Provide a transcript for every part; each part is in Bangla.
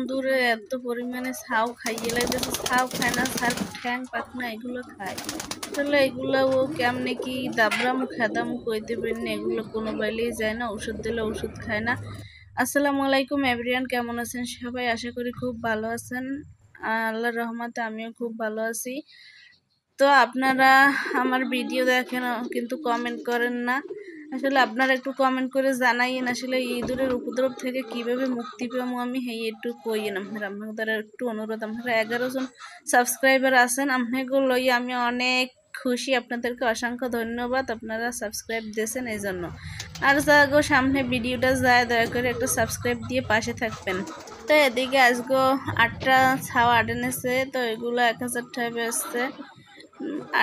দূরে এত পরিমাণে ছাউ খাইয়ে লাগতেছে, ছাউ খায় না, ছার ঠ্যাং পাখনা এগুলো খায়। আসলে এগুলো ও কেমনে কি দাবরামু খেদামু কইতে পারি না, এগুলো কোনো বাইলেই যায় না, ওষুধ দিলে ওষুধ খায় না। আসসালামু আলাইকুম এভরিওয়ান, কেমন আছেন সবাই? আশা করি খুব ভালো আছেন। আল্লাহর রহমতে আমিও খুব ভালো আছি। তো আপনারা আমার ভিডিও দেখেন কিন্তু কমেন্ট করেন না। আসলে আপনারা একটু কমেন্ট করে জানাইন আসলে ইঁদুরের উপদ্রব থেকে কিভাবে মুক্তি পাবো আমি একটু কইন। আপনাদের একটু অনুরোধ, আপনারা 11 জন সাবস্ক্রাইবার আছেন, আপনাকে লই আমি অনেক খুশি। আপনাদেরকে অসংখ্য ধন্যবাদ, আপনারা সাবস্ক্রাইব দিয়েছেন এই জন্য। আর যাগো সামনে ভিডিওটা যায়, দয়া করে একটা সাবস্ক্রাইব দিয়ে পাশে থাকবেন। তো এদিকে আজগো 8টা ছাওয়া আটেনেছে, তো এগুলো 1000 টাকা বেচছে।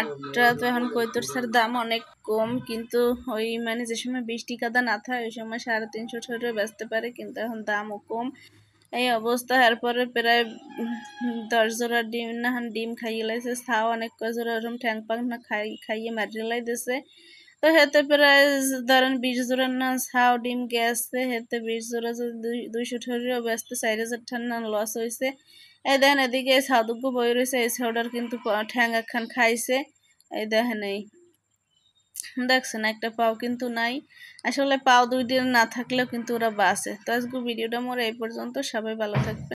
8টা তো এখন কৈতরসার দাম অনেক কম, কিন্তু ওই মানে যে সময় 20 টাকা দা না থাকে ওই সময় 350 টাকা বেচতে পারে, কিন্তু এখন দামও কম। এই অবস্থা। এরপরে প্রায় 10 জোড়া ডিম না ডিম খাইয়ে লাইছে, ছাও অনেক কয় জোড়া ওরকম ঠ্যাং পাং না খাইয়ে মারিয়ে লাইতেছে। তো হেতে প্রায় ধরেন 20 জোড়া না ছাও ডিম গেছে, হেতে 20 জোড়া যদি 200 টাকাও বেচতে 4000 টাকা না লস হয়েছে। এই দেখেন এদিকে এই ছাউদুকু বই রয়েছে, এই ছাউটার কিন্তু ঠ্যাং একখান খাইছে। এই দেখেন এই দেখছেন একটা পাও কিন্তু নাই। আসলে পাও 2 দিন না থাকলেও কিন্তু ওরা বাঁচে। তো আজকে ভিডিওটা মোর এই পর্যন্ত, সবাই ভালো থাকবে।